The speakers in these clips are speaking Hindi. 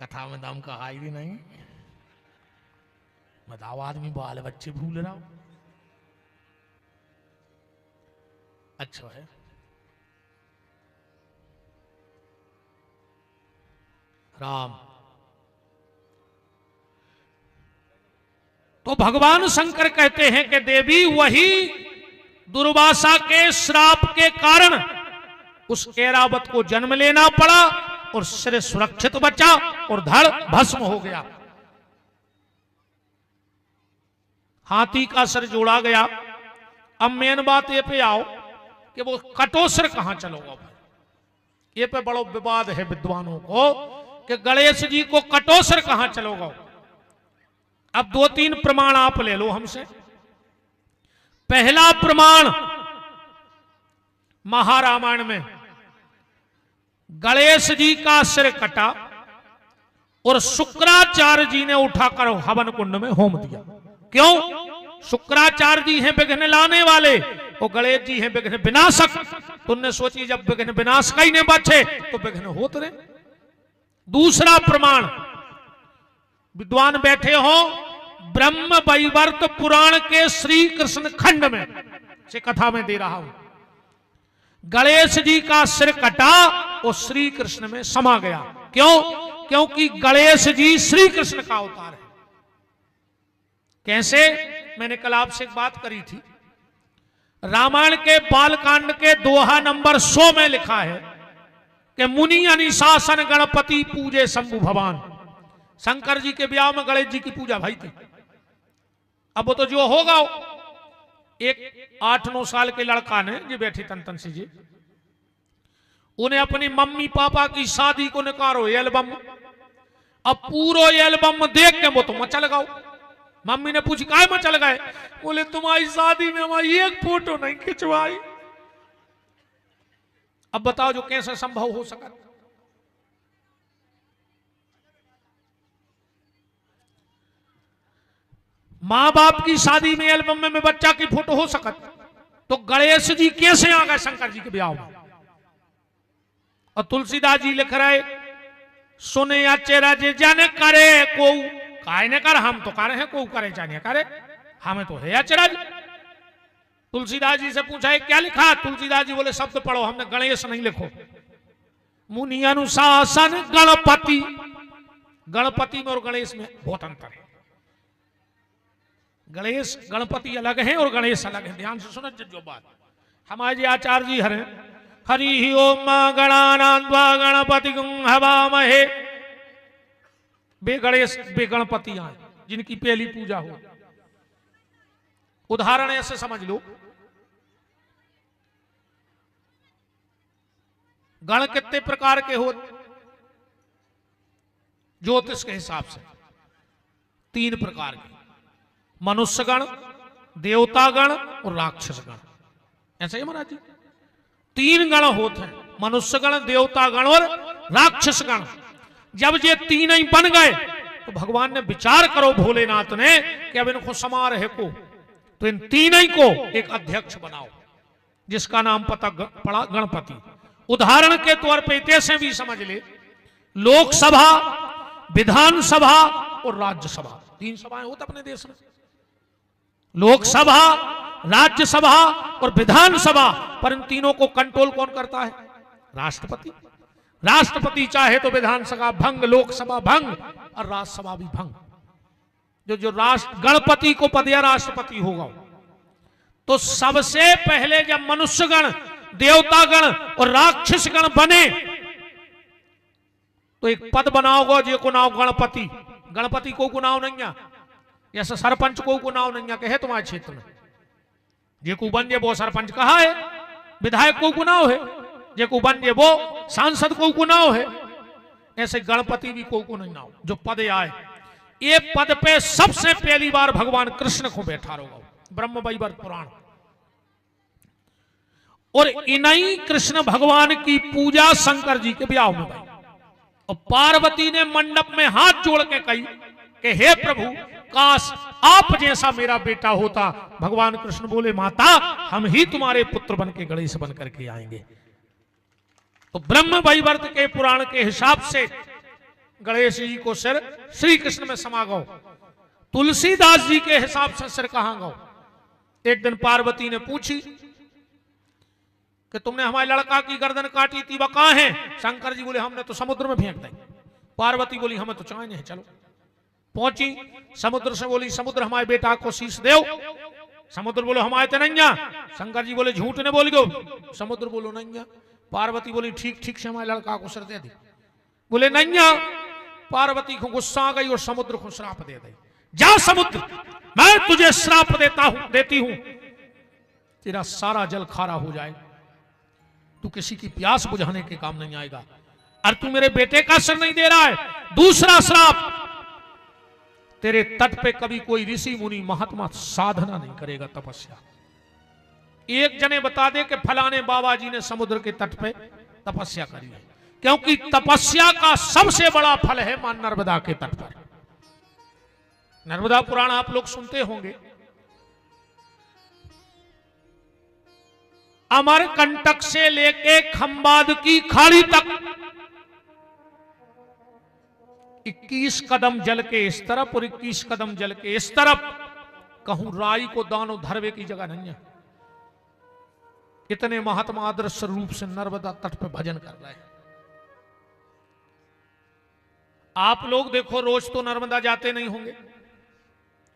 कथा में दम कहा ही नहीं। बताओ आदमी बाल बच्चे भूल रहा हो। अच्छा है। राम तो भगवान शंकर कहते हैं कि देवी वही दुर्वासा के श्राप के कारण उस ऐरावत को जन्म लेना पड़ा और सिर सुरक्षित बचा और धड़ भस्म हो गया। हाथी का सिर जोड़ा गया। अब मेन बात ये पे आओ कि वो कटोसर कहां चलोगा। ये पे बड़ा विवाद है विद्वानों को कि गणेश जी को कटोसर कहां चलोगा। अब 2-3 प्रमाण आप ले लो हमसे। पहला प्रमाण महारामायण में गणेश जी का सिर कटा और शुक्राचार्य जी ने उठाकर हवन कुंड में होम दिया। क्यों? शुक्राचार्य जी हैं विघ्न लाने वाले और गणेश जी हैं विघ्न विनाशक। तुमने सोची जब विघ्न विनाश का ही नहीं बचे तो विघ्न होते रहे। दूसरा प्रमाण विद्वान बैठे हो ब्रह्म वैवर्त पुराण के श्री कृष्ण खंड में से कथा में दे रहा हूं। गणेश जी का सिर कटा और श्री कृष्ण में समा गया। क्यों? क्योंकि गणेश जी श्री कृष्ण का अवतार है। कैसे? मैंने कल आपसे एक बात करी थी। रामायण के बालकांड के दोहा नंबर 100 में लिखा है कि मुनि अनुशासन गणपति पूजे शंभु भगवान। शंकर जी के ब्याह में गणेश जी की पूजा भाई थी। अब वो तो जो होगा, एक 8-9 साल के लड़का ने जो बैठे तन से जी, उन्हें अपनी मम्मी पापा की शादी को निकालो एल्बम। अब पूरा एल्बम देख के वो तो मचा लगाओ। मम्मी ने पूछी काय मचा लगाए? बोले तुम्हारी शादी में हमारी एक फोटो नहीं खिंचवाई। अब बताओ जो कैसे संभव हो सका। मां बाप की शादी में एल्बम में बच्चा की फोटो हो सकत, तो गणेश जी कैसे आ गए शंकर जी के ब्याह में? और तुलसीदास जी लिख रहे सुने अचेरा जे जाने करे को काय ने कर, हम तो करे हैं को करे जाने करे, हमें तो है अचरज। तुलसीदास जी से पूछा है क्या लिखा? तुलसीदास जी बोले शब्द पढ़ो, हमने गणेश नहीं लिखो। मुनि अनुशासन गणपति। गणपति में और गणेश में बहुत अंतर है। गणेश गणपति अलग है और गणेश अलग है। ध्यान से सुनो जो बात। हमारे जी आचार्य जी हरे हरि ओम गणानान्वा गणपति हवामहे। बे गणेश बे गणपति आए जिनकी पहली पूजा हो। उदाहरण ऐसे समझ लो, गण कितने प्रकार के हो ज्योतिष के हिसाब से? 3 प्रकार के, मनुष्य गण, देवता गण और राक्षस गण। ऐसा ही महाराज जी 3 गण होते हैं, मनुष्य गण, देवता गण और राक्षस गण। जब ये 3 ही बन गए तो भगवान ने विचार करो भोलेनाथ ने कि अब इनको समारोह को, तो इन 3 ही को एक अध्यक्ष बनाओ जिसका नाम पता पड़ा गणपति। उदाहरण के तौर पे ऐसे भी समझ ले, लोकसभा, विधानसभा और राज्यसभा। 3 सभाएं होती अपने देश में, लोकसभा, राज्यसभा और विधानसभा। पर इन तीनों को कंट्रोल कौन करता है? राष्ट्रपति। राष्ट्रपति चाहे तो विधानसभा भंग, लोकसभा भंग और राज्यसभा भी भंग। जो राष्ट्र गणपति को पद या राष्ट्रपति होगा, तो सबसे पहले जब मनुष्यगण, देवतागण और राक्षसगण बने तो एक पद बनाओगे जो नाव गणपति। गणपति को नाव नहीं है, जैसे सरपंच को नाव नहीं है कहे तुम्हारे क्षेत्र में, जे को बन जे वो सरपंच कहा है, विधायक को नाव है, जे को बन जे वो सांसद को नाव है। ऐसे गणपति भी को नहीं नाव, जो पद आए। ये पद पे सबसे पहली बार भगवान कृष्ण को बैठा होगा, ब्रह्म वैवर्त पुराण। और इन्हीं कृष्ण भगवान की पूजा शंकर जी के ब्याह में भाई। और पार्वती ने मंडप में हाथ जोड़ के कही कि हे प्रभु, काश आप जैसा मेरा बेटा होता। भगवान कृष्ण बोले माता, हम ही तुम्हारे पुत्र बन के गणेश बन करके आएंगे। तो ब्रह्म वैवर्त के पुराण के हिसाब से गणेश जी को सिर श्री कृष्ण में समा गो। तुलसीदास जी के हिसाब से सिर कहां गो। एक दिन पार्वती ने पूछी कि तुमने हमारे लड़का की गर्दन काटी थी, वह कहां है? शंकर जी बोले हमने तो समुद्र में फेंक दी। पार्वती बोली हमें तो चाहने हैं, चलो। पहुंची समुद्र से, बोली समुद्र हमारे बेटा को शीश दो। समुद्र बोलो हमारे तो नहीं। शंकर जी बोले झूठ ने बोल गो। समुद्र बोलो नहीं। पार्वती बोली ठीक ठीक से हमारे लड़का को सिर दे दी। बोले नहीं। पार्वती को गुस्सा आ गई और समुद्र को श्राप दे दी। जा समुद्र, मैं तुझे श्राप देती हूं, तेरा सारा जल खारा हो जाए, तू किसी की प्यास बुझाने के काम नहीं आएगा। और तू मेरे बेटे का सिर नहीं दे रहा है। दूसरा श्राप, तेरे तट पे कभी कोई ऋषि मुनि महात्मा साधना नहीं करेगा, तपस्या। एक जने बता दे कि फलाने बाबा जी ने समुद्र के तट पे तपस्या करी है, क्योंकि तपस्या का सबसे बड़ा फल है मां नर्मदा के तट पर। नर्मदा पुराण आप लोग सुनते होंगे। अमरकंटक से लेके खंबाद की खाड़ी तक 21 कदम जल के इस तरफ और 21 कदम जल के इस तरफ, कहूं राई को दानो धरवे की जगह नहीं है। इतने महात्मा आदर्श रूप से नर्मदा तट पर भजन कर रहे हैं। आप लोग देखो रोज तो नर्मदा जाते नहीं होंगे,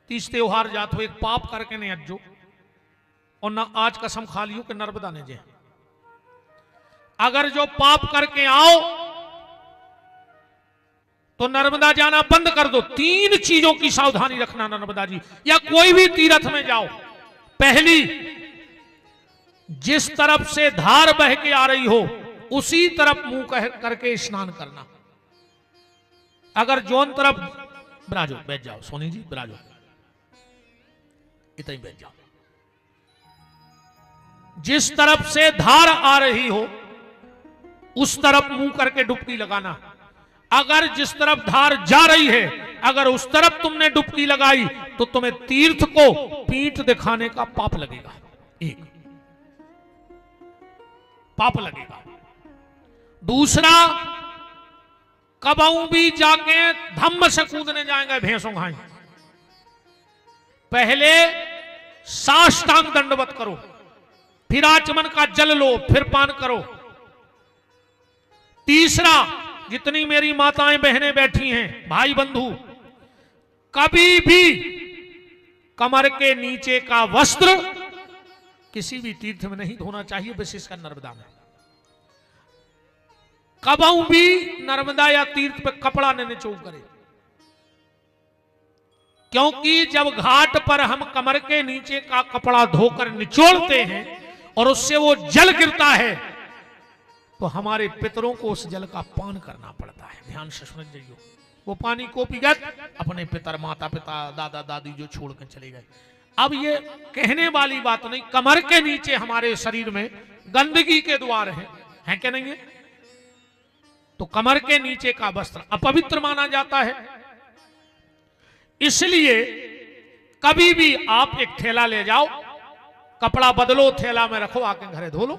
तीज त्योहार जात हो, एक पाप करके नहीं अज्जो और ना आज कसम खा लियो कि नर्मदा ने जे। अगर जो पाप करके आओ तो नर्मदा जाना बंद कर दो। 3 चीजों की सावधानी रखना नर्मदा जी या कोई भी तीर्थ में जाओ। पहली, जिस तरफ से धार बह के आ रही हो उसी तरफ मुंह करके स्नान करना। अगर जौन तरफ, बिराजो बैठ जाओ सोनी जी, बिराजो, इतना ही बैठ जाओ। जिस तरफ से धार आ रही हो उस तरफ मुंह करके डुबकी लगाना। अगर जिस तरफ धार जा रही है, अगर उस तरफ तुमने डुबकी लगाई तो तुम्हें तीर्थ को पीठ दिखाने का पाप लगेगा, एक पाप लगेगा। दूसरा, कबहू भी जाके धम्म से कूदने जाएंगे भैंसों घाई, पहले साष्टांग दंडवत करो, फिर आचमन का जल लो, फिर पान करो। तीसरा, जितनी मेरी माताएं बहनें बैठी हैं, भाई बंधु, कभी भी कमर के नीचे का वस्त्र किसी भी तीर्थ में नहीं धोना चाहिए, विशेषकर नर्मदा में। कबहू भी नर्मदा या तीर्थ पे कपड़ा न निचोड़ करे, क्योंकि जब घाट पर हम कमर के नीचे का कपड़ा धोकर निचोड़ते हैं और उससे वो जल गिरता है तो हमारे पितरों को उस जल का पान करना पड़ता है। ध्यान से सुन जाइए। वो पानी को पीगत अपने पितर, माता पिता, दादा दादी जो छोड़ कर चले गए। अब ये कहने वाली बात नहीं, कमर के नीचे हमारे शरीर में गंदगी के द्वार हैं क्या नहीं है? तो कमर के नीचे का वस्त्र अपवित्र माना जाता है। इसलिए कभी भी आप एक थैला ले जाओ, कपड़ा बदलो, थैला में रखो, आके घरे धो लो,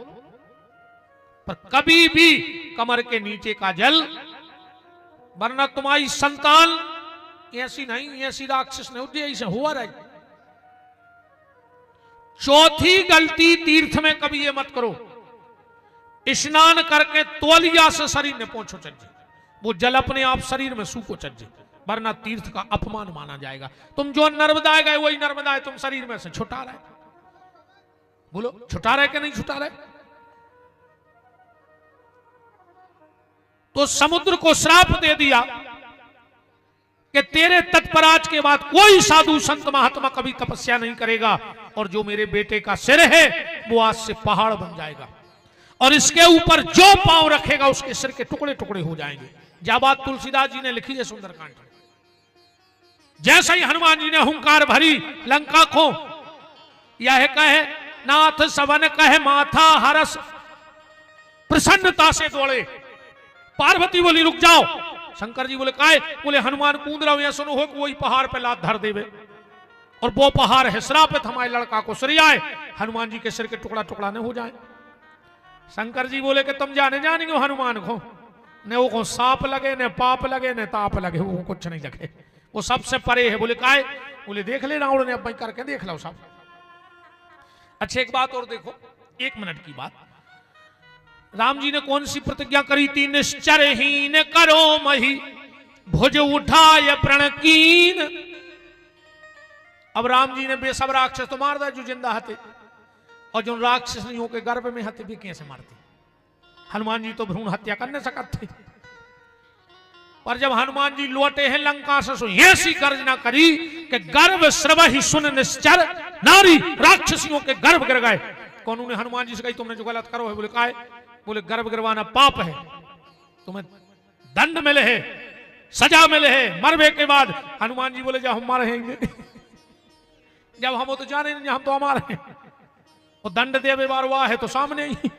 पर कभी भी कमर के नीचे का जल, वरना तुम्हारी संतान ऐसी नहीं, ऐसी राक्षस नहीं होती, ऐसे हुआ रहे। चौथी गलती, तीर्थ में कभी ये मत करो, स्नान करके तौलिया से शरीर में पोंछो चज्जे, वो जल अपने आप शरीर में सूखो चज्जे, वरना तीर्थ का अपमान माना जाएगा। तुम जो नर्मदा गए वही नर्मदा है, तुम शरीर में से छुटा रहे। बोलो छुटा रहे कि नहीं छुटा रहे? तो समुद्र को श्राप दे दिया कि तेरे तट पर आज के बाद कोई साधु संत महात्मा कभी तपस्या नहीं करेगा, और जो मेरे बेटे का सिर है वो आज से पहाड़ बन जाएगा, और इसके ऊपर जो पांव रखेगा उसके सिर के टुकड़े टुकड़े हो जाएंगे। जा बात तुलसीदास जी ने लिखी है सुंदरकांड में। जैसे ही हनुमान जी ने हुंकार भरी लंका को, यह कहे नाथ सवन कहे माथा हरस, प्रसन्नता से दौड़े। पार्वती बोली रुक जाओ। शंकर जी बोले काहे? बोले हनुमान कूद रहा हूं, या सुनो हो कि वही पहाड़ पे लात धर देवे, और वो पहाड़ है श्रापित, हमारे लड़का को सिर आए, हनुमान जी के सिर के टुकड़ा टुकड़ा न हो जाए। शंकर जी बोले कि तुम जाने जानेंगे हनुमान को, ने वो को सांप लगे, ने पाप लगे, ने ताप लगे, वो कुछ नहीं लगे, वो सबसे परे है। बोले काहे? बोले देख ले रावण ने, अब मैं करके देख लो सब। अच्छा एक बात और देखो, 1 मिनट की बात, राम जी ने कौन सी प्रतिज्ञा करी थी? निश्चरहीन करो मही भुज उठाय प्रण कीन। अब राम जी ने बेसब राक्षस तो मार दिया जो जिंदा हते, और जो राक्षसियों के गर्भ में हते भी कैसे मारते? हनुमान जी तो भ्रूण हत्या करने सकते थे, पर जब हनुमान जी लौटे हैं लंका से, सो ऐसी गर्जना करी कि गर्भ स्रव ही सुन निश्चर नारी, राक्षसियों के गर्भ गिर गए। कौन ने हनुमान जी से कही तुमने जो गलत करो है? बोले काहे? बोले गर्भ गिरवाना पाप है, तुम्हें दंड मिले है, सजा मिले है मरवे के बाद। हनुमान जी बोले जब हम मारे हैं जब हम तो जाने नहीं, हम तो हमारे हैं, वो दंड देवे बार हुआ है तो सामने ही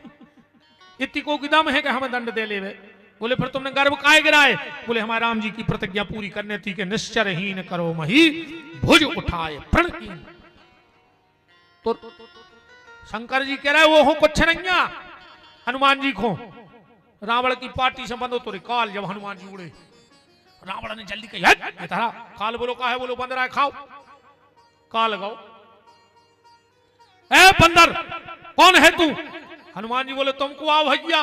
इतनी को दम है कि हमें दंड दे लेवे। बोले फिर तुमने गर्भ काहे गिराए? बोले हमारे राम जी की प्रतिज्ञा पूरी करने थी कि निश्चरहीन करो मही भुज उठाए प्रण कीन। तो शंकर जी कह रहे वो हो कुछ नहीं, हनुमान जी को रावण की पार्टी से बंद हो तो काल। जब हनुमान जी उड़े, रावण ने जल्दी कही तारा काल। बोलो का है? बोलो बंदर है, खाओ काल गाओ। ए बंदर कौन है तू? हनुमान जी बोले तुमको आओ भैया।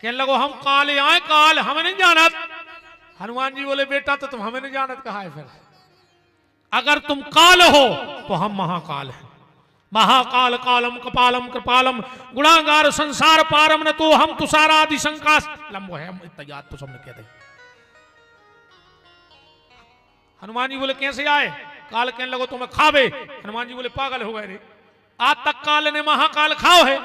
कहने लगो हम काल आए, काल हमें नहीं जानत। हनुमान जी बोले बेटा तो तुम हमें नहीं जानत कहा है? फिर अगर तुम काल हो तो हम महाकाल हैं। महाकाल कालम कपालम कृपालम गुणागार संसार पारम न तो हम तुषारा आदि संकाश लंबो है। इतना याद तो सबने कहते। हनुमान जी बोले कैसे आए? काल कहने लगो तुम्हें खावे। हनुमान जी बोले पागल हो गए रे, आज तक काल ने महाकाल खाओ है।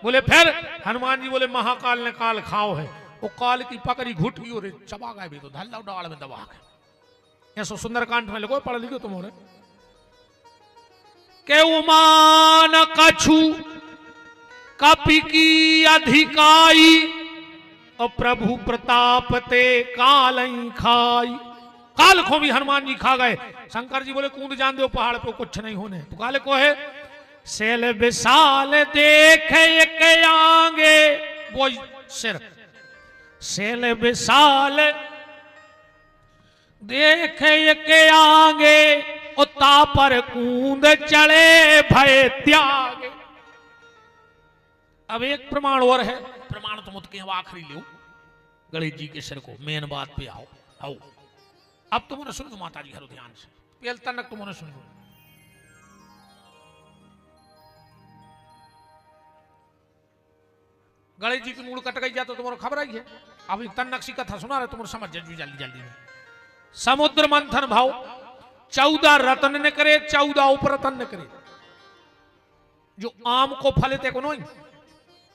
बोले फिर? हनुमान जी बोले महाकाल ने काल खाओ है। वो काल की पकड़ी घुटी और चबा गए भी तो धल्ला डाल में दबा गए। ऐसा सुंदरकांड में लगो पढ़ लिखो तुम्हारे के उमान कछु कपि की अधिकाई और प्रभु प्रताप ते काल खाई। काल को भी हनुमान जी खा गए। शंकर जी बोले कूद जान दो पहाड़ पे, कुछ नहीं होने। तो काले को है सेल विशाल देखे के आगे, वो सिर सेल विशाल देखे के आगे उता पर कूद चढ़े भय त्यागे। अब एक प्रमाण और है, प्रमाण तुम उसके आखिरी लो गणेश जी के सिर को। मेन बात पे आओ आओ। अब तुमने सुन लो माता जी हर ध्यान से, पहल तक तुमने सुन लो। गणेश जी की मूल कट गई जा तो तुम्हारा खबर आई है। अब एक तन्नक सी कथा सुना रहे, तुम्हारे समझ जाए जल्दी जल्दी में। समुद्र मंथन भाव 14 रतन ने करे, 14 उपरतन ने करे। जो आम को फल ते को नहीं,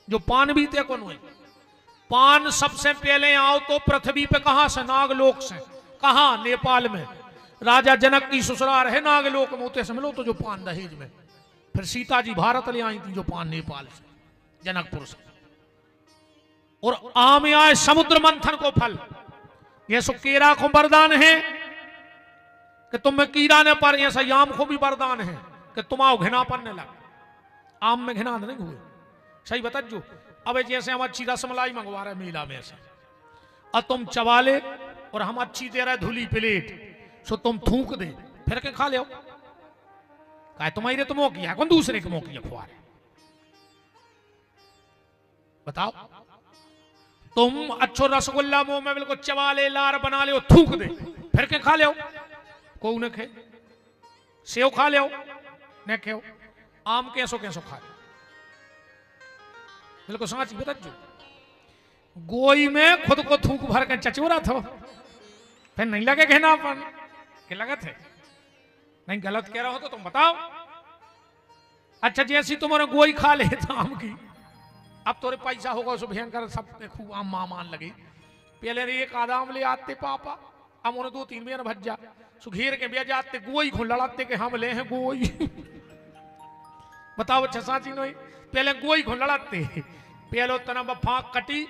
जो पान भी ते को नहीं। पान सबसे पहले आओ तो पृथ्वी पे कहां से? नागलोक से। कहां? नेपाल में। राजा जनक की ससुराल है नागलोक में, उते से मिलो तो जो पान दहेज में। फिर सीता जी भारत ले आई थी जो पान नेपाल से, जनकपुर से। और आम आए समुद्र मंथन को फल। ये सो केरा को वरदान है कि तुम में कीड़ा ने पर, ऐसा आम को भी वरदान है कि तुम आओ घिना पड़ने लग। आम में घिना नहीं हुए, सही बता जो। अब जैसे हम अच्छी रसमलाई मंगवा रहे मेला में से, और तुम चबाले और हम अच्छी दे रहे धुली प्लेट, सो तुम थूक दे फिर के खा ले। कहे तुम्हारे तो मोह किया, कौन दूसरे के मोह किया खुआ रहे? बताओ। तुम अच्छो रसगुल्ला मुंह में बिल्कुल चबा ले, लार बना ले, थूक दे फिर के खा ले। को न खे सेव खा ले न खे, आम कैसो कैसो खा ले। बिल्कुल सांच बता जो। गोई में खुद को थूक भर के चचोरा था, फिर नहीं लगे घेनापन के लगत है? नहीं गलत कह रहा हो तो तुम बताओ। अच्छा जैसी तुम्हारे गोई खा ले आम की, अब तोरे पैसा होगा सो भयंकर सब खूब आम मान लगे। पहले रे एक आदाम ले आते पापा, अब उन्हें 2-3 बेर भज्जा सुघेर के बेच आते गोई को लड़ाते के हम ले हैं गोई। बताओ अच्छा साची नहीं? पहले गोई को लड़ाते, पहले तना फाक कटी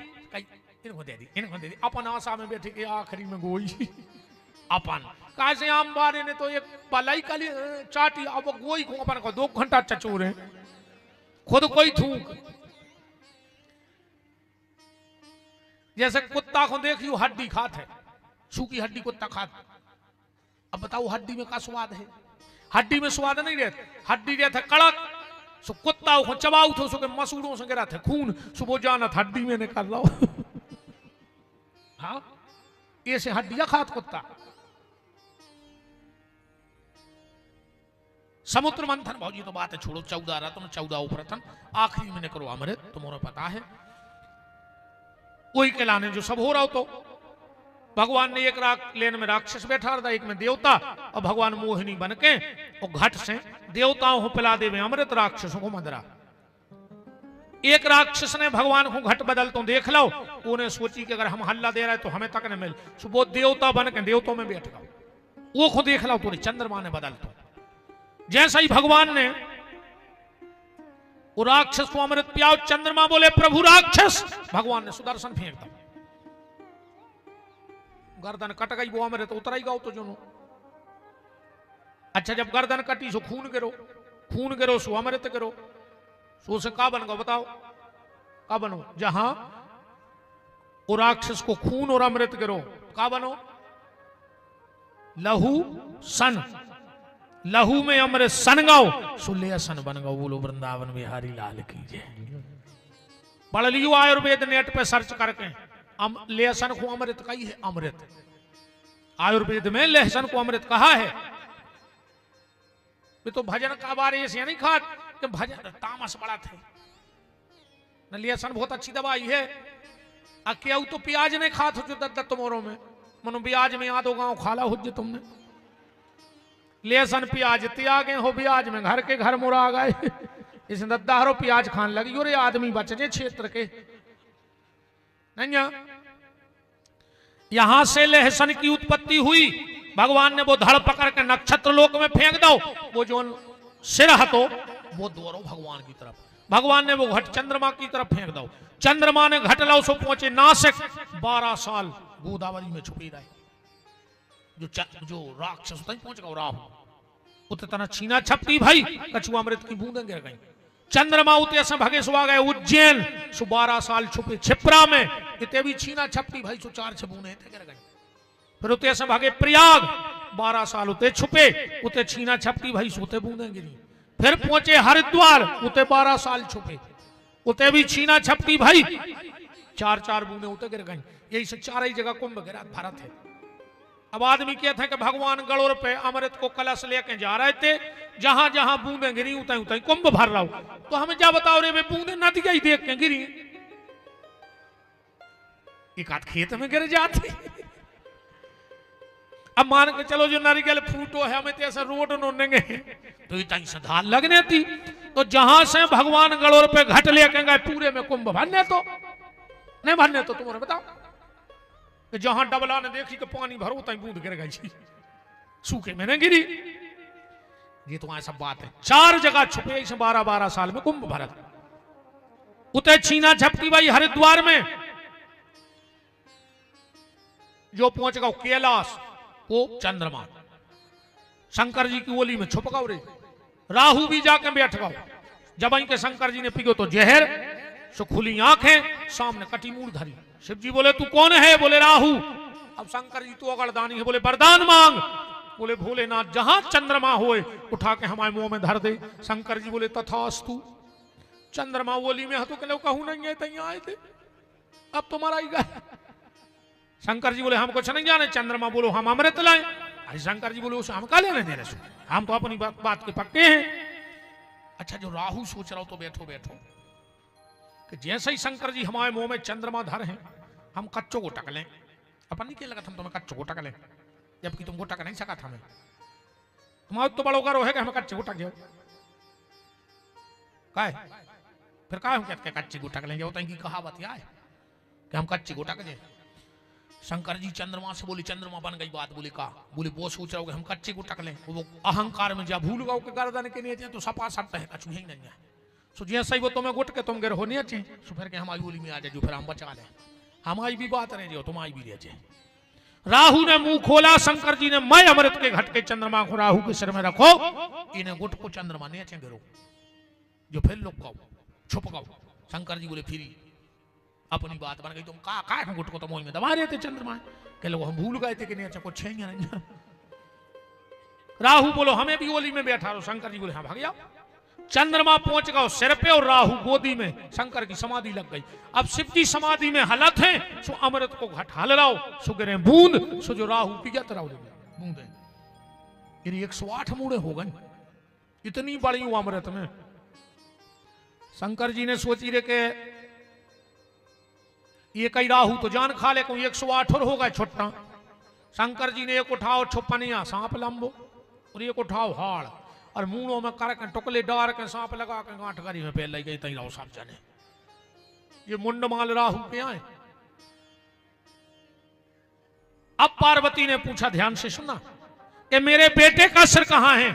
इनको दे दी, इनको दे दी। अपन आशा में बैठे के आखिरी में गोई अपन कैसे आम बारे ने तो एक पलाई काली चाटी, अब गोई को अपन को 2 घंटा चचोरे खुद कोई थूक। जैसे कुत्ता को देखियो हड्डी खात है, सूखी हड्डी कुत्ता खात। अब बताओ हड्डी में का स्वाद है? हड्डी में स्वाद नहीं रहता, हड्डी रहता कड़क। सो कुत्ता को चबाऊ थो सो के मसूड़ों से गिरा थे खून, सुबह जाना हड्डी में निकाल लो। हाँ, ऐसे हड्डियां खात कुत्ता। समुद्र मंथन भाजी तो बात है छोड़ो, 14 रत्न 14 उपरतन, आखिरी में करो अमृत, तुम्हारा पता है। वही कहलाने जो सब हो रहा हो। तो भगवान ने एक लेन में राक्षस बैठा था, एक में देवता, और भगवान मोहिनी बन के और घट से देवताओं को पिला देवे अमृत, राक्षसों को मदरा। एक राक्षस ने भगवान को घट बदल तो देख लो, उन्हें सोची कि अगर हम हल्ला दे रहे तो हमें तक न मिल, वो देवता बन के देवताओं में बैठ गया। वो खुद देख लो, पूरी चंद्रमा ने बदल तो। जैसा ही भगवान ने वो राक्षस को अमृत पिया, चंद्रमा बोले प्रभु राक्षस, भगवान ने सुदर्शन फेंक दिया, गर्दन कट गई, वो अमृत उतर ही गाओ तो जो। अच्छा, जब गर्दन कटी सो खून गिरो, खून गिरो सो अमृत गिरो, सो से का बन गो बताओ, का बनो? जहां वो राक्षस को खून और अमृत गिरो, का बनो? लहू सन, लहू में अमृत सन गाओ, सुले सन बन गो। बोलो वृंदावन बिहारी लाल की जय। पढ़ लियो आयुर्वेद नेट पे सर्च करके, लेहसन को अमृत कही है, अमृत आयुर्वेद में लेहसन को अमृत कहा है। ये तो भजन का बारे से नहीं खात कि भजन तामस बड़ा थे न। लेहसन बहुत अच्छी दवाई है। अकेऊ तो प्याज नहीं खात हो जो दत्त मोरों में, मनो ब्याज में आधो गांव खाला हो जो तुमने। लेहसन प्याज त्यागे हो ब्याज में, घर के घर मुरा गए। इस दद्दारो प्याज खान लगी और आदमी बच जे क्षेत्र के नहीं। यहां से लेहसन की उत्पत्ति हुई। भगवान ने वो धड़ पकड़ के नक्षत्र लोक में फेंक दो, वो जो सिर हतो वो दोरो भगवान की तरफ। भगवान ने वो घट चंद्रमा की तरफ फेंक दो, चंद्रमा ने घट लाओ सो पहुंचे नासिक। 12 साल गोदावरी में छुपी रहे। जो राक्षस तक पहुंच गया राहु, उतना छीना छपटी भाई, कछुआ अमृत की बूंदें गिर गई। चंद्रमा उते से भगे सुबह गए उज्जैन, सो 12 साल छुपे छिपरा में, इतने भी छीना छपटी भाई सो 4 छबूने गिर गई। फिर उते से भागे प्रयाग, 12 साल उते छुपे, उते छीना छपटी भाई सोते बूंदें गिरी। फिर पहुंचे हरिद्वार, उते 12 साल छुपे, उते भी छीना छपटी भाई 4 बूंदे उते गिर गई। यही से 4 ही जगह कुंभ गिरा भारत है। अब आदमी कहते हैं कि भगवान गड़ोर पे अमृत को कलश लेके जा रहे थे, जहां जहां बूंदे गिरी उतई उतई कुंभ भर रहा हूं। तो हमें क्या बताओ रे, वे बूंदे नदिया ही देख के गिरी, एक आध खेत में गिर जाती। अब मान के चलो जो नारियल फूटो है, हमें तो ऐसा रोड नोनेंगे तो इतनी सधार लगने थी। तो जहां से भगवान गड़ोर पे घट लेके गए, पूरे में कुंभ भरने तो नहीं भरने तो तुम्हारे बताओ, जहां डबला ने देखी कि पानी भरो तई बूंद गिर गई, सूखे में नहीं गिरी। ये तो ऐसा बात है। 4 जगह छुपे, इसे 12 साल में कुंभ भरत। उते छीना झपटी भाई हरिद्वार में जो पहुंच गया कैलाश, वो चंद्रमा शंकर जी की ओली में छुप गौ रे। राहु भी जाके बैठ गौ। जब इनके शंकर जी ने पिगो तो जहर, सो खुली आंखें, सामने कटी मूड़ धरी। शिव जी बोले तू कौन है? बोले राहु। अब शंकर जी तो अगरदानी है, बोले वरदान मांग। बोले भोलेनाथ जहां चंद्रमा होए उठा के हमारे मुंह में धर दे। शंकर जी बोले तथास्तु। चंद्रमा ओली में तो कहलो कहूं नहीं है, तैयार आए थे, अब तुम्हारा ही गए। शंकर जी बोले हम कुछ नहीं जाने। चंद्रमा बोलो हम अमृत लाए। अरे शंकर जी बोले उसे हम का लेने देने, हम तो अपनी बात के पक्के हैं। अच्छा, जो राहु सोच रहा हो तो बैठो बैठो कि जैसे ही शंकर जी हमारे मुंह में चंद्रमा धर हैं, हम कच्चों को टक लें। अपन नहीं कह लगा हम तुम्हें कच्चों को टक लें, जबकि तुमको टक नहीं सका था। मैं तुम्हारा तो बड़ो करो है कि हमें कच्चे को टक गए काय, फिर का हम कहते कच्चे को टक लेंगे, होता है कि कहावत है कि हम कच्चे को टक जाए। शंकर जी चंद्रमा से बोले, चंद्रमा बन गई बात। बोले का? बोले वो सोच रहा हो हम कच्चे को टक लें। वो अहंकार में जा भूल गए गर्दन के नीचे तो सपा सकता है, कछु ही नहीं है। सो जैसे ही वो तुम्हें गुट के तुम गिर हो नहीं अच्छे, सो फिर के हमारी बोली में आ जाए, जो फिर हम बचा लें। हमारी भी बात रहे जो तुम्हारी भी रह जाए। राहु ने मुंह खोला, शंकर जी ने मैं अमृत के घट के चंद्रमा को राहु के सिर में रखो, इन्हें गुट को चंद्रमा नीचे गिरो, जो फिर लोग गौ छुप गौ। शंकर जी बोले फिर अपनी बात बन गई, तुम का गुट को तो मोह में दबा रहे थे चंद्रमा के लोग, हम भूल गए थे कि नहीं अच्छा कुछ है नहीं। राहु बोलो हमें भी ओली में बैठा रहो, शंकर जी बोले हाँ भाग जाओ। चंद्रमा पहुंच गए सिर पे और राहु गोदी में, शंकर की समाधि लग गई। अब शिव जी समाधि में हलत है, सो अमृत को घट हल रहा सो गिरे बूंद, सो जो राहु पिगत रहो बूंदे, 108 मूड़े हो गए, इतनी बड़ी वो अमृत में। शंकर जी ने सोची रे के ये कई राहु तो जान खा ले, 108 और हो गए छुट्टा। शंकर जी ने एक उठाओ छुपनिया सांप लंबो, और एक उठाओ हाड़, और मूड़ों में कर टुकले डार के सांप लगा के गांठ गरी में पहले गई तई राहु सब जाने। ये मुंडमाल राहु पे आए। अब पार्वती ने पूछा, ध्यान से सुना, कि मेरे बेटे का सिर कहां है?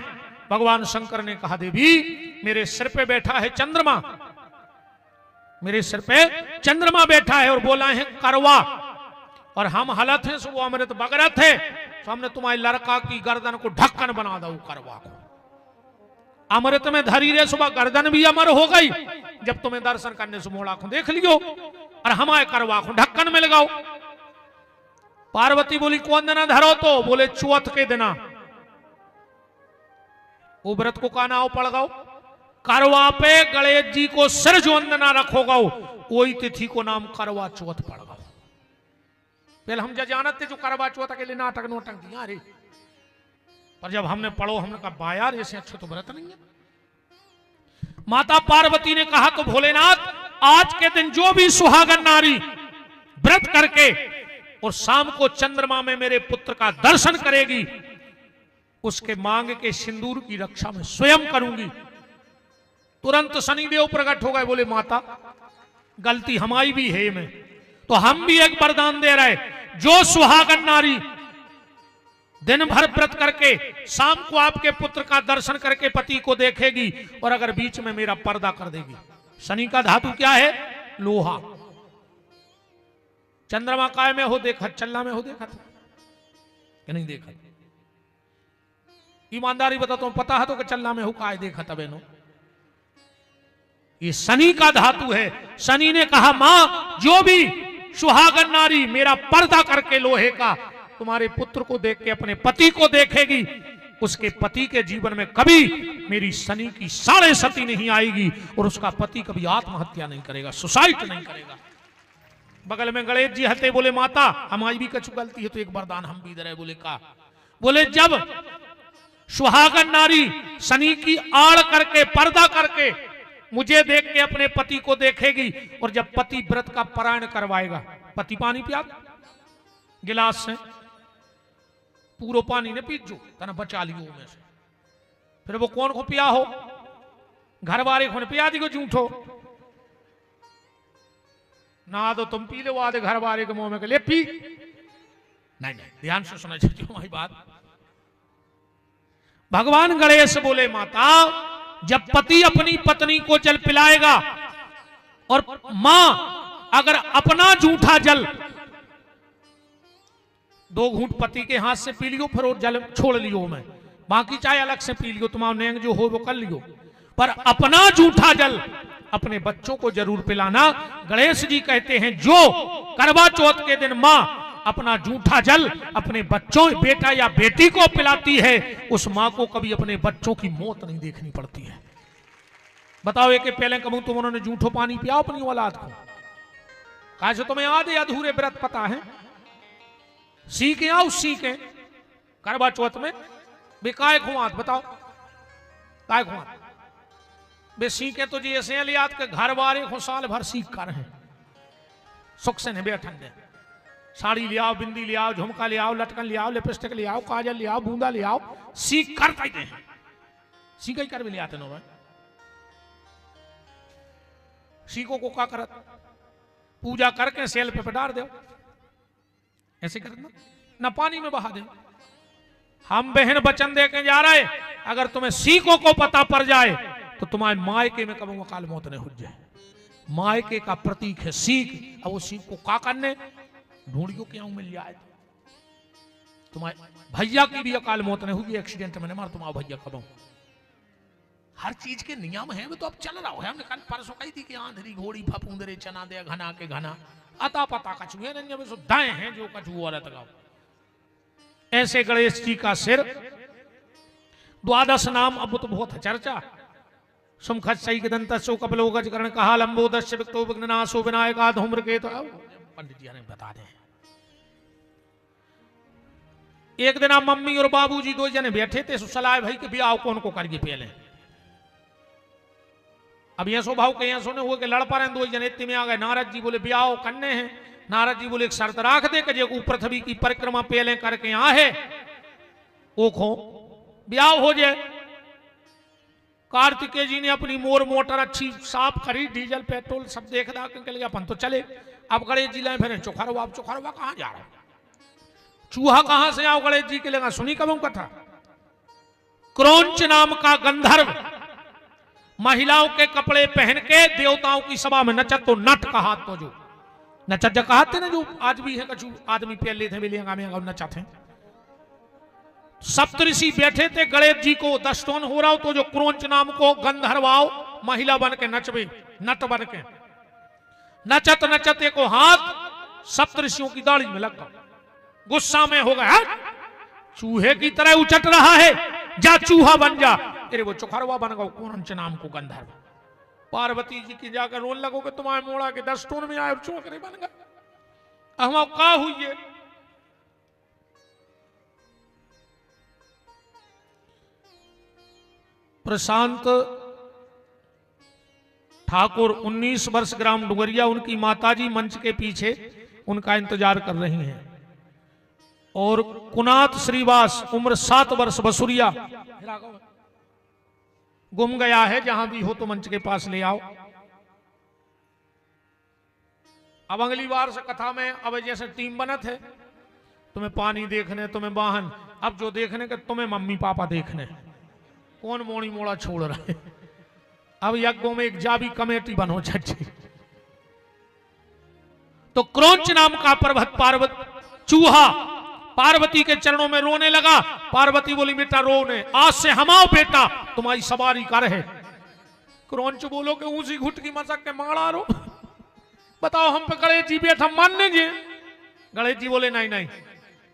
भगवान शंकर ने कहा, देवी मेरे सिर पे बैठा है चंद्रमा, मेरे सिर पे चंद्रमा बैठा है, और बोला है करवा, और हम हलत हैं, सो वो अमृत बगरत है, तो हमने तुम्हारे लड़का की गर्दन को ढक्कन बना दो, करवा को अमृत में धरी रे, सुबह गर्दन भी अमर हो गई, जब तुम्हें दर्शन करने से मोड़ा को देख लियो, और हमारे करवा को ढक्कन में लगाओ। पार्वती बोली कौन दिना धरो? तो बोले चौथ के दिना। वो व्रत को का नाव पड़ गओ, करवा पे गणेश जी को सिर जो अंदना रखोगा, वही तिथि को नाम करवा चौथ पड़ गओ। पहले हम जानते जो करवा चौथ के लिए नाटक नोटंक किया रे, पर जब हमने पढ़ो हमने कहा बायार ऐसे अच्छे तो व्रत नहीं है। माता पार्वती ने कहा, तो भोलेनाथ आज के दिन जो भी सुहागन नारी व्रत करके और शाम को चंद्रमा में मेरे पुत्र का दर्शन करेगी, उसके मांग के सिंदूर की रक्षा में स्वयं करूंगी। तुरंत शनिदेव प्रकट हो गए, बोले माता गलती हमारी भी है में, तो हम भी एक वरदान दे रहे, जो सुहागन नारी दिन भर व्रत करके शाम को आपके पुत्र का दर्शन करके पति को देखेगी, और अगर बीच में मेरा पर्दा कर देगी। शनि का धातु क्या है? लोहा। चंद्रमा काय में हो देखा, चल्ला में हो देखा था कि नहीं देखा? ईमानदारी बता, तो पता है तो कि चल्ला में हो काय देखा था बहनों? ये शनि का धातु है। शनि ने कहा, मां जो भी सुहागन नारी मेरा पर्दा करके लोहे का तुम्हारे पुत्र को देख के अपने पति को देखेगी, उसके पति के जीवन में कभी मेरी शनि की 7.5 नहीं आएगी, और उसका पति कभी आत्महत्या नहीं करेगा, सुसाइड नहीं करेगा। बगल में गणेश जी हते, बोले माता हमारी भी कछु गलती है तो एक वरदान हम भी दे रहे। बोले का? बोले जब सुहागन नारी शनि की आड़ करके पर्दा करके मुझे देख के अपने पति को देखेगी, और जब पति व्रत का पारायण करवाएगा, पति पानी पिया गिलास से, पूरा पानी ने पी जो तना बचा लियो में से, फिर वो कौन को पिया हो? घर वाले को पिया दी को झूठो ना, तो तुम पी लो आधे घर वाले के मुंह में के ले पी। नहीं नहीं, ध्यान से सुना चाहिए हमारी बात। भगवान गणेश बोले माता जब पति अपनी पत्नी को जल पिलाएगा, और मां अगर अपना जूठा जल 2 घूंट पति के हाथ से पी लियो, फिर और जल छोड़ लियो मैं, बाकी चाहे अलग से पी लियो, तुम्हारा नेंग जो हो वो कर लियो, पर अपना जूठा जल अपने बच्चों को जरूर पिलाना। गणेश जी कहते हैं जो करवा चौथ के दिन मां अपना जूठा जल अपने बच्चों, बेटा या बेटी को पिलाती है, उस मां को कभी अपने बच्चों की मौत नहीं देखनी पड़ती है। बताओ एक पहले कबू तुम उन्होंने जूठो पानी पिया अपनी औलाद को? कहा से तुम्हें आधे अधूरे व्रत पता है, सीखे आओ सीखे करवा चौथ में बेकाय खुआत। बताओ काय खुआत? बे सीखे तो जी ऐसे लिया के घर वाले को साल भर सीख कर हैं, सुख से नहीं बैठन दे, साड़ी ले आओ, बिंदी ले आओ, झुमका ले आओ, लटकन ले आओ, लिपस्टिक ले आओ, काजल ले आओ, बूंदा ले आओ, सीख कर कहते हैं, सीख ही कर भी ले आते नो। सीखो को क्या करत? पूजा करके सेल पे डाल दो, ऐसे करना ना, पानी में बहा दे। हम बहन वचन दे के जा रहे, अगर तुम्हें सीखो को पता पड़ जाए तो तुम्हारे मायके में कभी अकाल मौत नहीं हो जाए। मायके का प्रतीक है सीख। अब वो सीख को का करने ढूंढियो क्यों मिल जाए? तुम्हारे भैया की भी अकाल मौत नहीं होगी, एक्सीडेंट में नहीं मार तुम्हारा भैया कब। हर चीज के नियम है, वो तो अब चल रहा है। हमने कल परसों कही थी कि आंधरी घोड़ी फपूंदरे चना दे घना के घना अता पता कछु है नहीं, सो दाएं हैं जो कछु औरत गाओ। ऐसे गणेश जी का सिर, द्वादश नाम अब तो बहुत है चर्चा। सुमखत सही दंत सो कपलो गजकरण कहा लंबोदस्य विक्तो विघ्ननाशो विनायका धूम्र के। तो पंडित जी ने बता दें। एक दिन आप मम्मी और बाबूजी दो जने बैठे थे, सलाह भाई के ब्याह कौन को करके पहले। अब यह स्वभाव के यहाँ सोने हुए के लड़ पा रहे दो जने, इतने में आ गए नारद जी बोले ब्याह करने हैं। नारद जी बोले एक शर्त राख दे कि जो पृथ्वी की परिक्रमा पहले करके यहाँ है वो खो ब्याह हो जाए। कार्तिकेय जी ने अपनी मोर मोटर अच्छी साफ करी, डीजल पेट्रोल सब देख दाख के लिए अपन तो चले। अब गणेश जी लाए फिर चोखरवा, अब चोखरवा कहाँ जा रहा है, चूहा कहां से आओ गणेश जी के लेगा। सुनी कब कथा, क्रौंच नाम का गंधर्व महिलाओं के कपड़े पहन के देवताओं की सभा में नचत, तो नट कहा तो जो नचत कहते ना, जो आज भी है कछु आदमी पहले थे मिलेगा में नचत है। सप्तऋषि बैठे थे, गणेश जी को दस्तोन हो रहा हो तो जो क्रौंच नाम को गंधर्व आओ महिला बन के नचबे, नट बन के नचत नचत को हाथ सप्तऋषियों की दाढ़ी में लग गया। गुस्सा में हो गया, चूहे की तरह उचट रहा है, जा चूहा बन जा। तेरे वो चोखरवा बन गया क्रौंच नाम को गंधर्व। पार्वती जी की जाकर रोन लगोगे, तुम्हारे मोड़ा के दस्तोन में आए और चोकरे बन गए। हम का हुई है। प्रशांत ठाकुर 19 वर्ष ग्राम डुंगरिया, उनकी माताजी मंच के पीछे उनका इंतजार कर रही हैं। और कुनाथ श्रीवास उम्र 7 वर्ष बसुरिया गुम गया है, जहां भी हो तो मंच के पास ले आओ। अब अगली बार से कथा में अब जैसे टीम बनत है, तुम्हें पानी देखने, तुम्हें वाहन, अब जो देखने के तुम्हें मम्मी पापा देखने, कौन मोड़ी मोड़ा छोड़ रहा है। अब यज्ञों में एक जाबी कमेटी बनो छठी। तो क्रौंच नाम का पर्वत पार्वत चूहा पार्वती के चरणों में रोने लगा। पार्वती बोली बेटा रोने, आज से हम आओ बेटा तुम्हारी सवारी कर है। क्रौंच बोलो कि ऊंची घुट की मसक के माड़ा रो, बताओ हम पे गणेश जी बैठा मानने जी। गणेश जी बोले नहीं नहीं,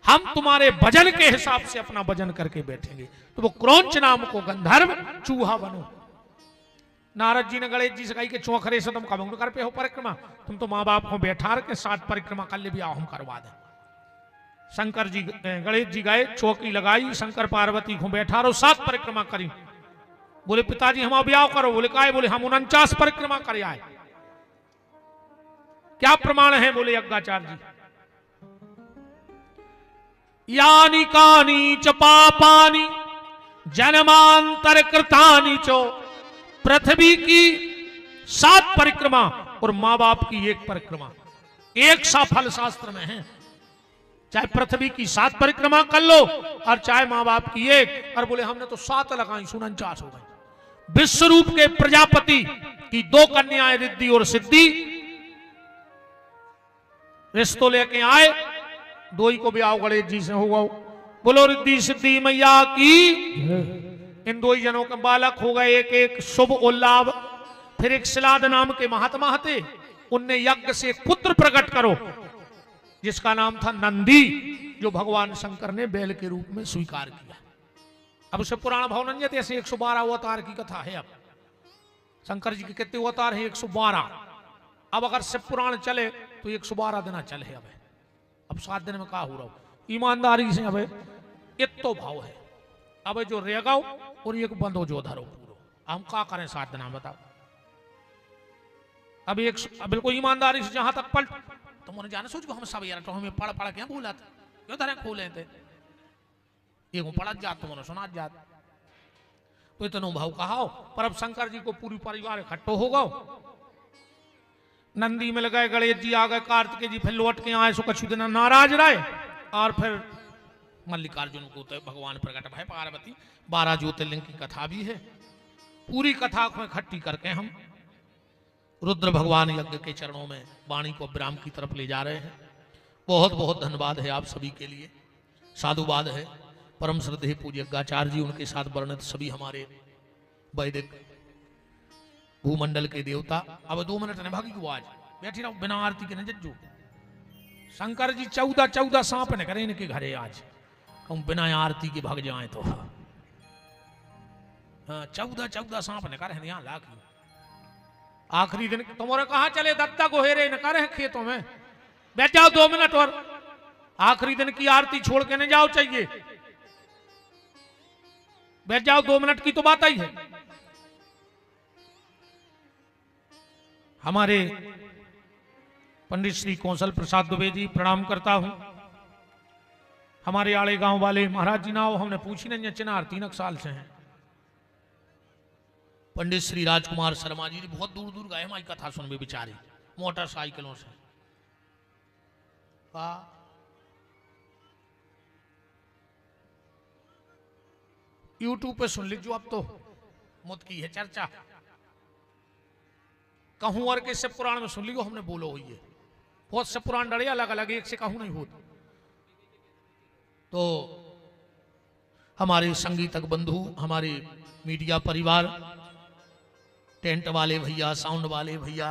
हम तुम्हारे भजन के हिसाब से अपना भजन करके बैठेंगे। तो वो क्रौंच नाम को गंधर्व चूहा बनो। नारद जी ने गणेश जी से कही कि चौखरे से तुम कब कर पे हो परिक्रमा, तुम तो माँ बाप को बैठा के 7 परिक्रमा कर ले भी आओ हम करवा दें। शंकर जी गणेश जी गए, चौकी लगाई, शंकर पार्वती को बैठा रहो, 7 परिक्रमा करी। बोले पिताजी हम ब्याह करो, बोले काहे, बोले हम 49 परिक्रमा करे आए। क्या प्रमाण है, बोले यज्ञाचार्य जी, यानी कानी च पापानी जन्मांतर कृतानी चो, पृथ्वी की 7 परिक्रमा और मां बाप की 1 परिक्रमा, एक सा फल शास्त्र में है। चाहे पृथ्वी की 7 परिक्रमा कर लो और चाहे मां बाप की 1। और बोले हमने तो 7 लगाई, 49 हो गई। विश्व रूप के प्रजापति की 2 कन्याएं रिद्धि और सिद्धि, रिश्तों लेके आए, 2 ही को ब्याह गणेश जी से होगा। बोलो रिद्धि सिद्धि मैया की। इन 2 ही जनों के बालक हो गए, एक शुभ और लाभ। फिर एक शिलाद नाम के महात्मा थे, उनने यज्ञ से एक पुत्र प्रकट करो जिसका नाम था नंदी, जो भगवान शंकर ने बैल के रूप में स्वीकार किया। अब उसे पुराण भावनंज ऐसे 112 अवतार की कथा है। अब शंकर जी के कितने अवतार है, 112। अब अगर शिव पुराण चले तो 112 दिन चल है। अब 7 दिन में कहा हो रहा हो, ईमानदारी से अब इतो भाव है। अब जो रेगाओ और एक बंदो जो धरो पूरो, हम क्या करें 7 दिन बताओ। अब बिल्कुल ईमानदारी से जहां तक पलट, तो मैंने जाने सोच को हम सब यार तो हमें पढ़ पढ़ क्या बोला था, क्यों धरे खोले थे, ये को पढ़ जात, तो सुना जात, तो इतना भाव कहा। पर अब शंकर जी को पूरी परिवार इकट्ठो हो गओ। नंदी मिल गए, गणेश जी आ गए, कार्तिकेय जी फिर लौट के आए, सो कछु दिन नाराज रहे। और फिर मल्लिकार्जुन को तो भगवान प्रकट भय, पार्वती 12 ज्योतिर्लिंग की कथा भी है। पूरी कथा को इकट्ठी करके हम रुद्र भगवान यज्ञ के चरणों में वाणी को विराम की तरफ ले जा रहे हैं। बहुत बहुत धन्यवाद है आप सभी के लिए, साधुवाद है। परम श्रद्धेय पूज्य यज्ञाचार्य जी, उनके साथ वर्णित सभी हमारे वैदिक भूमंडल के देवता। अब 2 मिनट ने भागी आज बैठी रहो बिना आरती के न जज्जू। शंकर जी 14 सांप ने करे इनके घरे आज, कहूं बिना आरती के भाग जाए तो। हाँ 14 सांप ने करे यहाँ लाख। आखिरी दिन तुम्हारे कहा चले दत्ता को हेरे न करे खेतों में, बैठ जाओ 2 मिनट और आखिरी दिन की आरती छोड़ के न जाओ चाहिए, बैठ जाओ 2 मिनट की तो बात आई है। हमारे पंडित श्री कौशल प्रसाद दुबे जी प्रणाम करता हूं। हमारे आड़े गांव वाले महाराज जी नाव हमने पूछी नहीं, चिनार 3 साल से हैं। पंडित श्री राजकुमार शर्मा जी बहुत दूर दूर गए हमारी कथा सुनबे बेचारे मोटरसाइकिलों से। यूट्यूब पे सुन लीजिए अब तो मुद की है चर्चा, कहूं और के शिव पुराण में सुन लियो हमने बोलो हुई है। बहुत से पुराण डरे अलग अलग, एक से कहूं नहीं होता। तो हमारे संगीतक बंधु, हमारे मीडिया परिवार, टेंट वाले भैया, साउंड वाले भैया,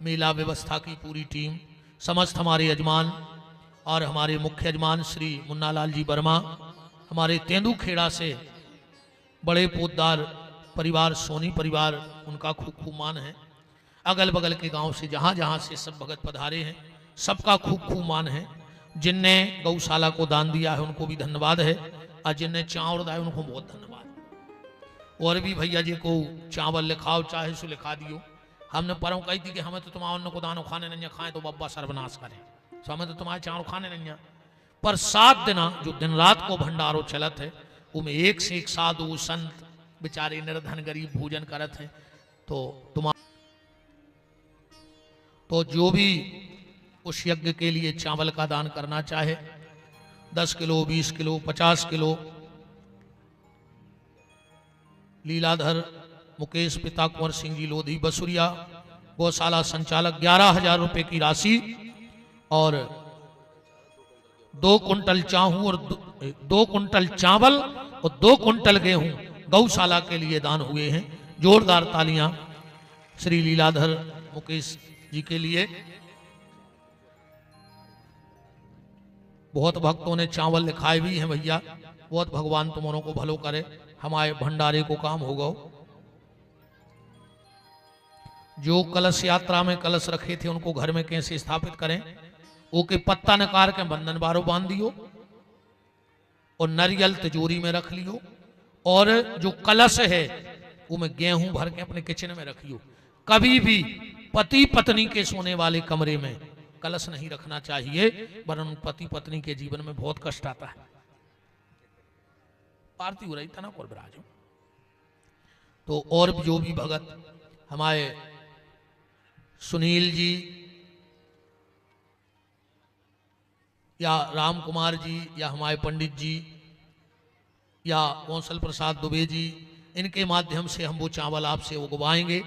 मेला व्यवस्था की पूरी टीम, समस्त हमारे यजमान और हमारे मुख्य यजमान श्री मुन्नालाल जी वर्मा, हमारे तेंदुखेड़ा से बड़े पोतदार परिवार, सोनी परिवार, उनका खूब खूब मान है। अगल बगल के गांव से जहां जहां से सब भगत पधारे हैं, सबका खूब खूब मान है। जिनने गौशाला को दान दिया है उनको भी धन्यवाद है, और जिनने चावल दिया उनको बहुत धन्यवाद। और भी भैया जी को चावल लिखाओ चाहे सो लिखा दियो। हमने परों कही थी कि हमें तो तुम्हारे अन्न को दानो खाने नहीं खाए तो बब्बा सर्वनाश करे, तो हमें तो तुम्हारे चावल खाने नहीं। पर 7 दिन जो दिन रात को भंडारो चलत है, उनमें एक से एक साधु संत बेचारे निर्धन गरीब भोजन करत हैं। तो जो भी उस यज्ञ के लिए चावल का दान करना चाहे, 10 kilo, 20 kilo, 50 kilo, Leeladhar Mukesh पिता कुंवर सिंह जी लोधी बसुरिया गौशाला संचालक 11,000 रुपए की राशि और 2 कुंटल चाहू और 2 कुंटल चावल और 2 कुंटल गेहूं गौशाला के लिए दान हुए हैं। जोरदार तालियां श्री लीलाधर मुकेश जी के लिए। बहुत भक्तों ने चावल लिखाए भी हैं भैया, बहुत भगवान तुमों को भलो करे, हमारे भंडारे को काम होगा। जो कलश यात्रा में कलश रखे थे उनको घर में कैसे स्थापित करें, ओके पत्ता नकार के बंधन बारो बांध दियो और नारियल तिजोरी में रख लियो, और जो कलश है वो में गेहूं भर के अपने किचन में रखियो। कभी भी पति पत्नी के सोने वाले कमरे में कलश नहीं रखना चाहिए, वरन पति पत्नी के जीवन में बहुत कष्ट आता है। आरती हो रही था ना और विराजो। तो और जो भी भगत हमारे सुनील जी या राम कुमार जी या हमारे पंडित जी या कौशल प्रसाद दुबे जी, इनके माध्यम से हम वो चावल आपसे उगवाएंगे।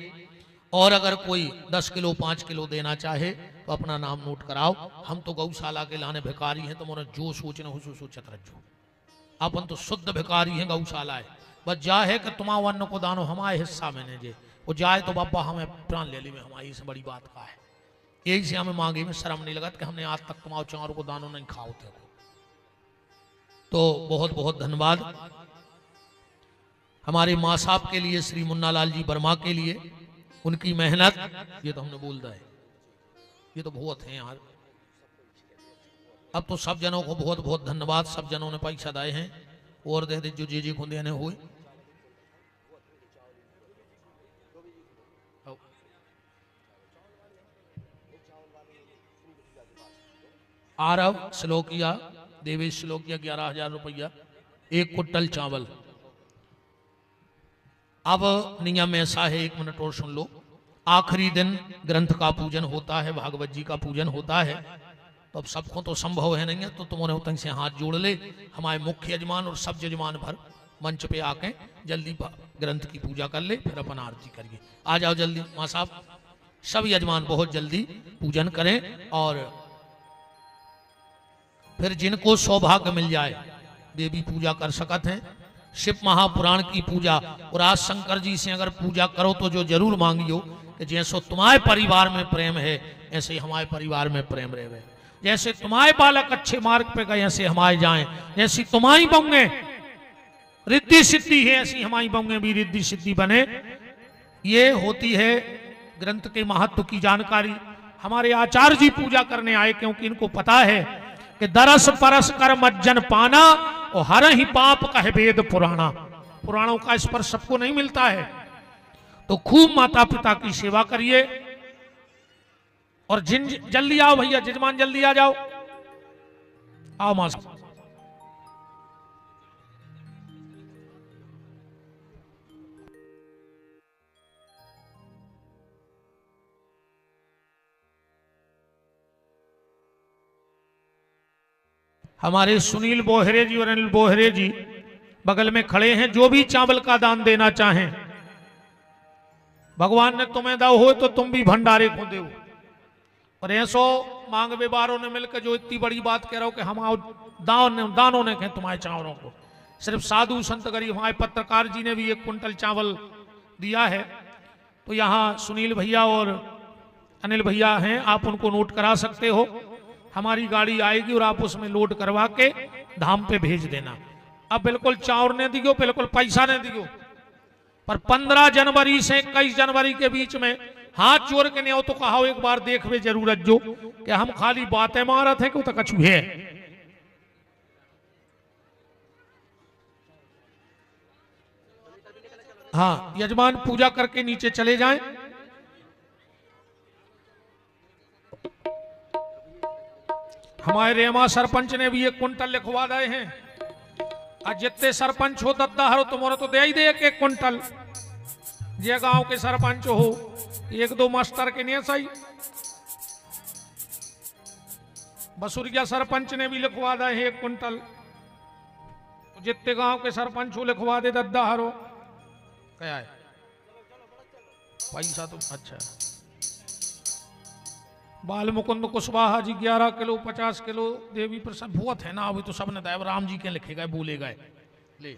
और अगर कोई 10 किलो 5 किलो देना चाहे तो अपना नाम नोट कराओ। हम तो गौशाला के लाने भिखारी हैं, तुम्हारा जो सोचना हो सोचत रहो। अपन तो शुद्ध भिखारी हैं, गौशाला है बस जा है कि तुम्हारा अन्न को दानो हमारे हिस्सा में ने जे वो जाए तो बाबा हमें प्राण ले ली में हमारी से बड़ी बात का है। यही से हमें मांगे में शर्म नहीं लगत कि हमने आज तक तुम्हारे चारों को दानो नहीं खाओ थे। तो बहुत बहुत धन्यवाद हमारे माँ साहब के लिए, श्री मुन्नालाल जी वर्मा के लिए, उनकी मेहनत, ये तो हमने बोल दिया है, ये तो बहुत है यार। अब तो सब जनों को बहुत बहुत धन्यवाद, सब जनों ने पैसा दाए हैं और दे दे जो जी को देने हुए। आरव श्लोकिया, देवेश श्लोकिया 11,000 रुपया, 1 कुंटल चावल। अब नियम ऐसा है, 1 मिनट और सुन लो। आखिरी दिन ग्रंथ का पूजन होता है, भागवत जी का पूजन होता है। तो अब सबको तो संभव है नहीं है, तो तुमने उतन से हाथ जोड़ ले। हमारे मुख्य यजमान और सब यजमान भर मंच पे आके जल्दी ग्रंथ की पूजा कर ले, फिर अपन आरती करिए। आ जाओ जल्दी माँ साहब, सब यजमान बहुत जल्दी पूजन करें। और फिर जिनको सौभाग्य मिल जाए वे भी पूजा कर सकते हैं। शिव महापुराण की पूजा। और आज शंकर जी से अगर पूजा करो तो जो जरूर मांगियो कि जैसो तुम्हारे परिवार में प्रेम है ऐसे ही हमारे परिवार में प्रेम रहे, जैसे तुम्हारे बालक अच्छे मार्ग पे गए ऐसे हमारे जाएं, जैसी तुम्हारी बंगे रिद्धि सिद्धि है ऐसी हमारी बंगे भी रिद्धि सिद्धि बने। ये होती है ग्रंथ के महत्व की जानकारी। हमारे आचार्य जी पूजा करने आए क्योंकि इनको पता है कि दरस परस कर मज्जन पाना और हर ही पाप कह वेद पुराना। पुराणों का स्पर्श सबको नहीं मिलता है, तो खूब माता पिता की सेवा करिए। और जल्दी आओ भैया, जजमान जल्दी आ जाओ, आओ मां। हमारे सुनील बोहरे जी और अनिल बोहरे जी बगल में खड़े हैं, जो भी चावल का दान देना चाहें, भगवान ने तुम्हें दो हो तो तुम भी भंडारे को दो। और ऐसो मांग व्यवहारों ने मिलकर जो इतनी बड़ी बात कह रहा हो कि हम दानों ने कहे तुम्हारे चावलों को, सिर्फ साधु संत गरीब। हमारे पत्रकार जी ने भी 1 कुंटल चावल दिया है। तो यहाँ सुनील भैया और अनिल भैया हैं, आप उनको नोट करा सकते हो। हमारी गाड़ी आएगी और आप उसमें लोड करवा के धाम पे भेज देना। अब बिल्कुल चाउर ने दियो, बिल्कुल पैसा ने दियो, पर 15 जनवरी से 21 जनवरी के बीच में हाथ जोड़ के नहीं हो तो कहा एक बार देखवे जरूरत जो कि हम खाली बातें मारत हैं कि तो कछु है। हाँ, यजमान पूजा करके नीचे चले जाएं। हमारे रेमा सरपंच ने भी 1 कुंटल लिखवा दिए हैं। और जितने सरपंच हो दद्दा हरो तुम्हारा तो दे ही दे 1 कुंटल। ये गांव के सरपंच हो 1-2 मास्टर के नहीं सही। बसुरिया सरपंच ने भी लिखवा दिए हैं 1 कुंटल। तो जितने गांव के सरपंच हो लिखवा दे दद्दा हरो। क्या है पैसा? तो अच्छा, बाल मुकुंद कुशवाहा जी 11 किलो 50 किलो। देवी प्रसाद बहुत है ना, अभी तो सबने दायब राम जी के लिखे गए बोले गए। ले